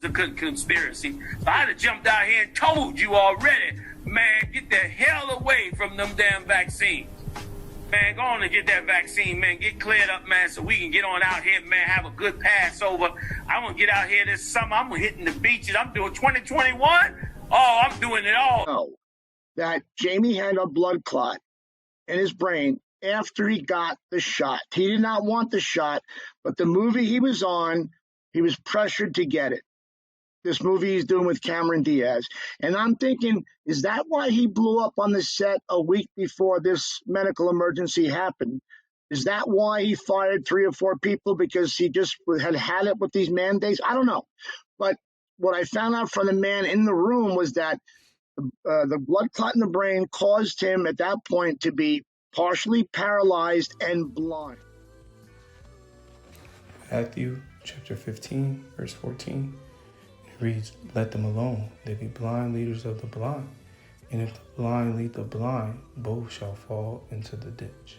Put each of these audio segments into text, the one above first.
a conspiracy. So I'd have jumped out here and told you already, man, get the hell away from them damn vaccines. Man, go on and get that vaccine, man. Get cleared up, man, so we can get on out here, man, have a good Passover. I'm going to get out here this summer. I'm hitting the beaches. I'm doing 2021. Oh, I'm doing it all. No, that Jamie had a blood clot in his brain after he got the shot. He did not want the shot, but the movie he was on, he was pressured to get it. This movie he's doing with Cameron Diaz. And I'm thinking, is that why he blew up on the set a week before this medical emergency happened? Is that why he fired 3 or 4 people because he just had it with these mandates? I don't know. But what I found out from the man in the room was that the blood clot in the brain caused him at that point to be partially paralyzed and blind. Matthew chapter 15, verse 14. Reads, let them alone. They be blind leaders of the blind. And if the blind lead the blind, both shall fall into the ditch.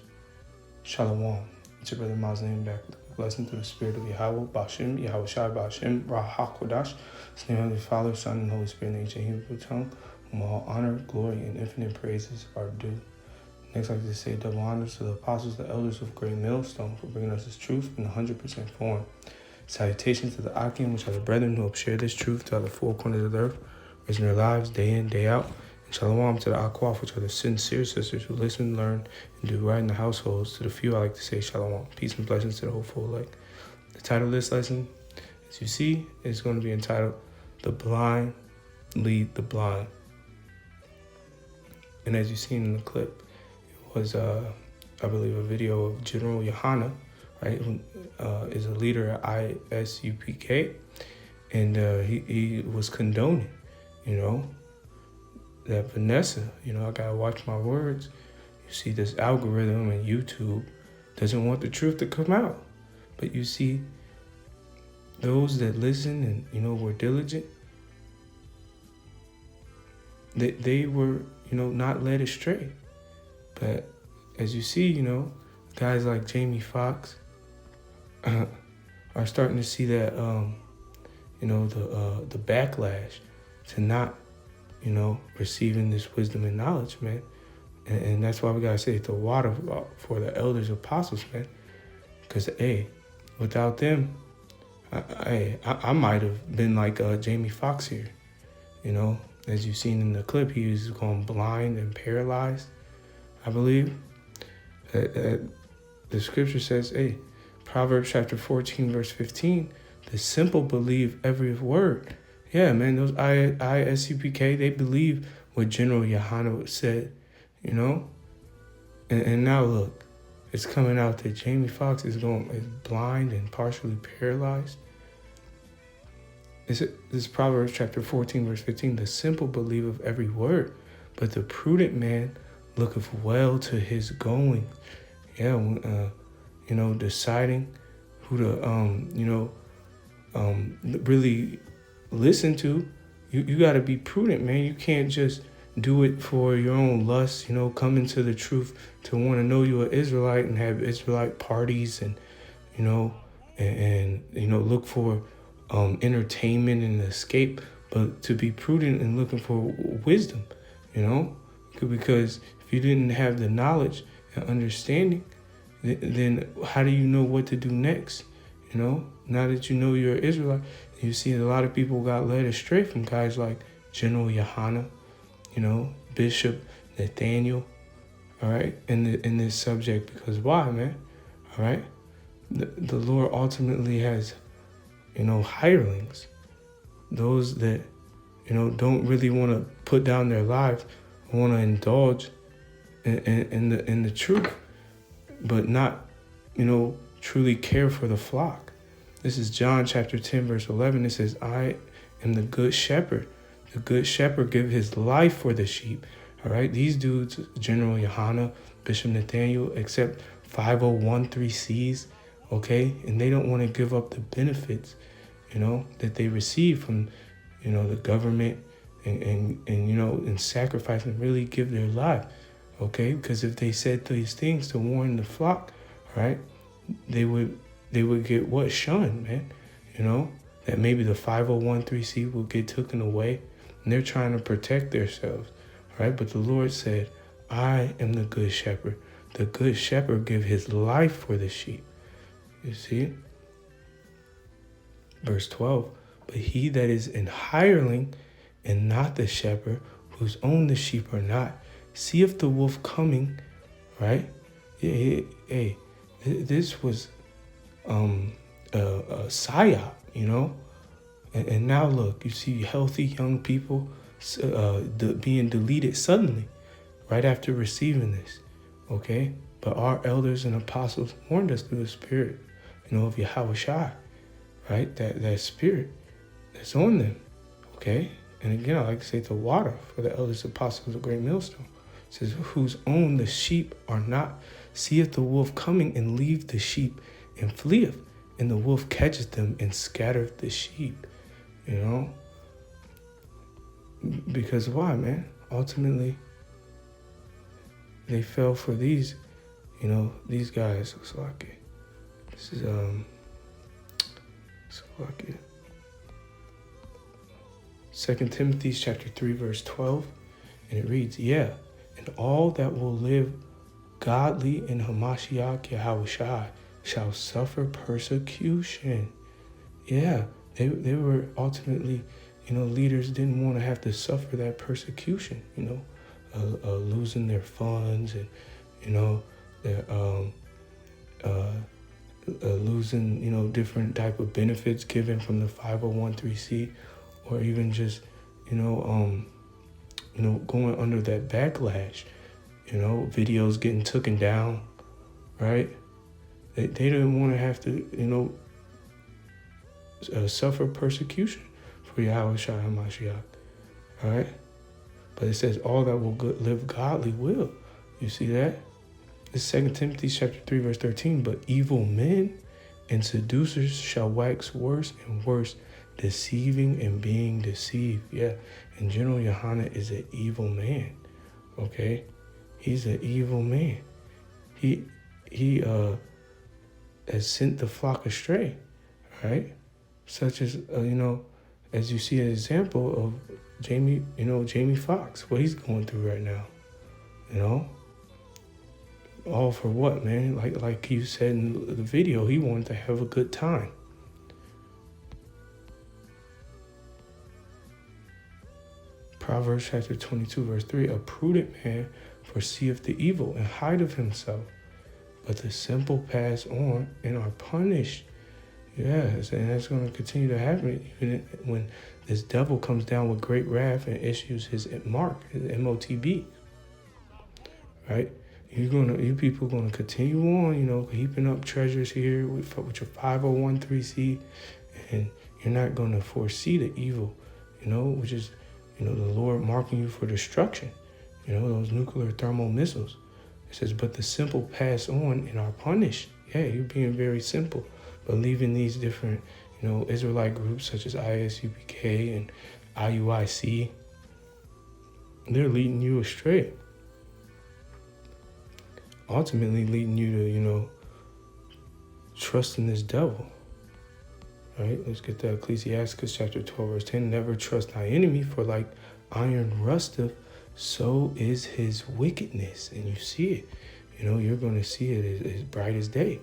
Shalom. It's your brother Muslim back with a blessing through the spirit of Yahweh, bahasham, Yahawashi, bahasham, HaKodesh. It's the name of the Father, Son, and Holy Spirit, in the ancient Hebrew tongue, whom all honor, glory, and infinite praises are due. Next, I'd like to say double honors to the apostles, the elders of Great Millstone, for bringing us this truth in 100% form. Salutations to the Akim, which are the brethren who have shared this truth to the 4 corners of the earth, raising their lives day in, day out. And shalom to the Akwaf, which are the sincere sisters who listen, learn, and do right in the households. To the few, I like to say shalom. Peace and blessings to the whole full elect. The title of this lesson, as you see, is going to be entitled, The Blind Lead the Blind. And as you've seen in the clip, it was, I believe, a video of General Yohana, right, who is a leader at ISUPK, and he was condoning, that Vanessa, I gotta watch my words. You see, this algorithm and YouTube doesn't want the truth to come out, but you see, those that listen and were diligent, they were not led astray. But as you see, guys like Jamie Foxx are starting to see that, the backlash to not, receiving this wisdom and knowledge, man. And that's why we got to say the water for the elders, apostles, man. Because, without them, I might have been like Jamie Foxx here. As you've seen in the clip, he was going blind and paralyzed, I believe. The scripture says, Proverbs chapter 14, verse 15, the simple believe every word. Yeah, man, those ISUPK, they believe what General Yohana said, And now look, it's coming out that Jamie Foxx is blind and partially paralyzed. This is Proverbs chapter 14, verse 15, the simple believe of every word, but the prudent man looketh well to his going. Yeah, deciding who to, really listen to. You got to be prudent, man. You can't just do it for your own lust, come into the truth to want to know you're an Israelite and have Israelite parties and, look for entertainment and escape, but to be prudent and looking for wisdom, because if you didn't have the knowledge and understanding, then how do you know what to do next? Now that you're an Israelite, you see a lot of people got led astray from guys like General Yohana, Bishop Nathaniel, all right, in this subject. Because why, man? All right, the Lord ultimately has, hirelings, those that, don't really want to put down their lives, want to indulge in the truth, but not, truly care for the flock. This is John chapter 10, verse 11. It says, I am the good shepherd. The good shepherd give his life for the sheep. All right. These dudes, General Yohana, Bishop Nathaniel, accept 5013Cs. Okay. And they don't want to give up the benefits, that they receive from, the government and sacrifice and really give their life. Okay. Because if they said these things to warn the flock, right, they would get what? Shunned, man. that maybe the 501c will get taken away, and they're trying to protect themselves, right? But the Lord said, I am the good shepherd. The good shepherd give his life for the sheep. You see? Verse 12, but he that is an hireling and not the shepherd, whose own the sheep are not, seeth the wolf coming, right? Hey, this was a psyop, you know? And now look, you see healthy young people being deleted suddenly, right after receiving this, okay? But our elders and apostles warned us through the Spirit, of Yahawashi, right? That Spirit that's on them, okay? And again, I like to say the water for the elders apostles of great millstone. It says, whose own the sheep are not, seeth the wolf coming and leave the sheep and fleeth, and the wolf catcheth them and scattereth the sheep, Because why, man? Ultimately, they fell for these, these guys. This is, Slovakia. 2 Timothy chapter 3, verse 12. And it reads, and all that will live godly in Hamashiach Yahawashi shall suffer persecution. Yeah, they were ultimately, leaders didn't want to have to suffer that persecution, losing their funds and, their, losing, different type of benefits given from the 501c, or even just, going under that backlash, videos getting taken down, right? They didn't want to have to, suffer persecution for Yahawashi HaMashiach, all right? But it says all that will live godly will. You see that? It's 2 Timothy chapter 3, verse 13. But evil men and seducers shall wax worse and worse, deceiving and being deceived. Yeah, and General Yohana is an evil man, okay? He's an evil man. He has sent the flock astray, right? Such as, as you see an example of Jamie Foxx, what he's going through right now, all for what, man? Like you said in the video, he wanted to have a good time. Proverbs chapter 22, verse 3, a prudent man foreseeth the evil and hideth himself, but the simple pass on and are punished. Yes, and that's going to continue to happen even when this devil comes down with great wrath and issues his mark, his MOTB. Right? You people are going to continue on, heaping up treasures here with your 501c, and you're not going to foresee the evil, which is, the Lord marking you for destruction, those nuclear thermal missiles. It says, but the simple pass on and are punished. Yeah, you're being very simple, but leaving these different, Israelite groups such as ISUPK and IUIC, they're leading you astray. Ultimately leading you to, trust in this devil. All right, let's get to Ecclesiastes chapter 12, verse 10. Never trust thy enemy, for like iron rusteth, so is his wickedness. And you see it. You're going to see it as bright as day.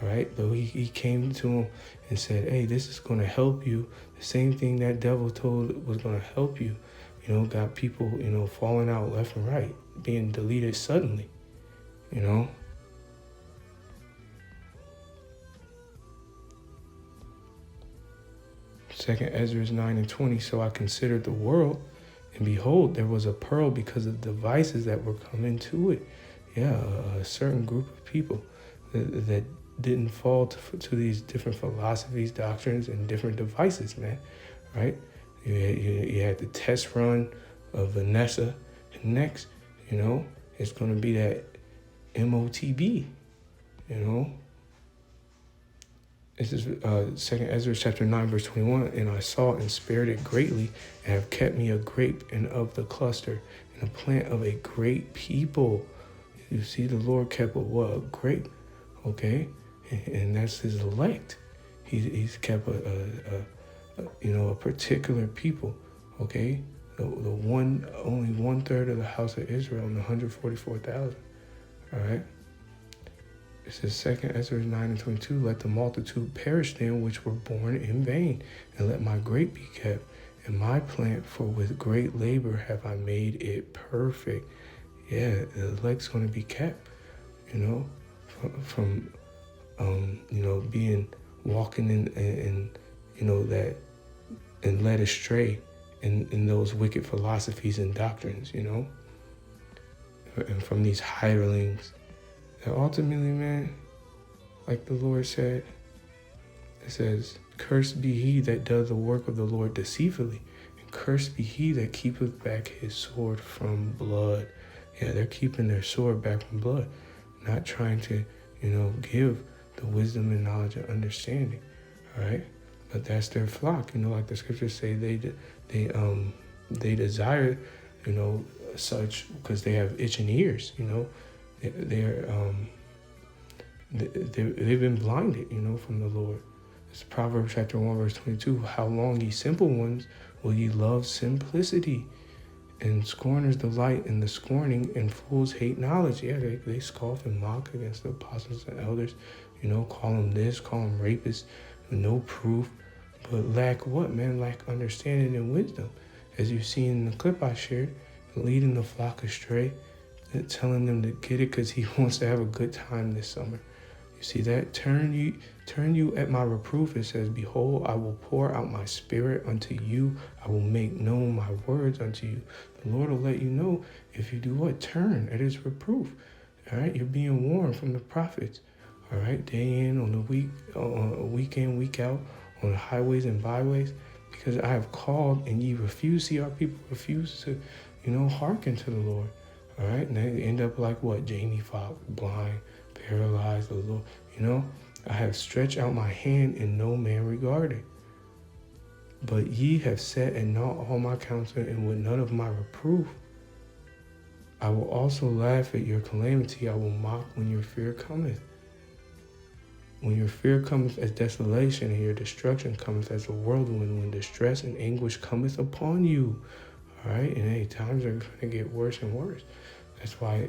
All right, though he came to him and said, hey, this is going to help you. The same thing that devil told was going to help you. Got people, falling out left and right, being deleted suddenly. Second Ezra 9:20. So I considered the world, and behold, there was a pearl because of the devices that were coming to it. Yeah, a certain group of people that didn't fall to these different philosophies, doctrines, and different devices, man. Right? You had the test run of Vanessa, and next, it's going to be that MOTB, This is 2 Ezra chapter 9, verse 21. And I saw and spared it greatly, and have kept me a grape and of the cluster, and a plant of a great people. You see, the Lord kept a grape, okay? And that's his elect. He's kept a particular people, okay? Only 1/3 of the house of Israel and 144,000, all right? It says 2 Ezra 9:22, let the multitude perish then which were born in vain, and let my grape be kept, and my plant, for with great labor have I made it perfect. Yeah, the elect's going to be kept, from being walking in that, and led astray in those wicked philosophies and doctrines, and from these hirelings. And ultimately, man, like the Lord said, it says, cursed be he that does the work of the Lord deceitfully, and cursed be he that keepeth back his sword from blood. Yeah, they're keeping their sword back from blood, not trying to, give the wisdom and knowledge and understanding, all right? But that's their flock, like the scriptures say, they desire, such because they have itching ears, they've been blinded, from the Lord. It's Proverbs chapter 1, verse 22. How long, ye simple ones, will ye love simplicity? And scorners delight in the scorning, and fools hate knowledge. Yeah, they scoff and mock against the apostles and elders, call them this, call them rapists, no proof. But lack what, man? Lack understanding and wisdom. As you see in the clip I shared, leading the flock astray, telling them to get it because he wants to have a good time this summer. You see that? Turn you at my reproof. It says, behold, I will pour out my spirit unto you. I will make known my words unto you. The Lord will let you know if you do what? Turn at his reproof. All right? You're being warned from the prophets. All right? Day in, on the week in, week out, on the highways and byways, because I have called and ye refuse. See, our people refuse to, hearken to the Lord. All right? And they end up like what? Jamie Foxx, blind, paralyzed, the Lord. I have stretched out my hand and no man regarded. But ye have set at naught all my counsel, and with none of my reproof. I will also laugh at your calamity. I will mock when your fear cometh. When your fear cometh as desolation, and your destruction cometh as a whirlwind, when distress and anguish cometh upon you. All right? And hey, times are going to get worse and worse. That's why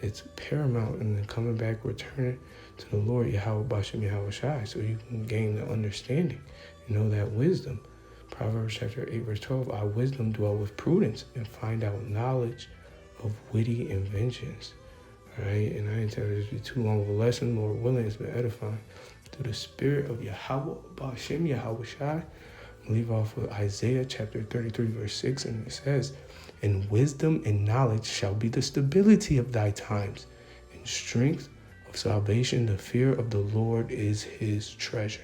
it's paramount in the coming back, returning to the Lord, Yahawashi, so you can gain the understanding, that wisdom. Proverbs chapter 8, verse 12, I wisdom dwell with prudence, and find out knowledge of witty inventions. All right, and I didn't tell this to be too long of a lesson. More willing, it's been edifying. Through the spirit of bahasham, Yahawashi, leave off with Isaiah chapter 33, verse 6, and it says, and wisdom and knowledge shall be the stability of thy times, and strength of salvation. The fear of the Lord is his treasure.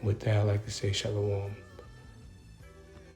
With that, I'd like to say shalom.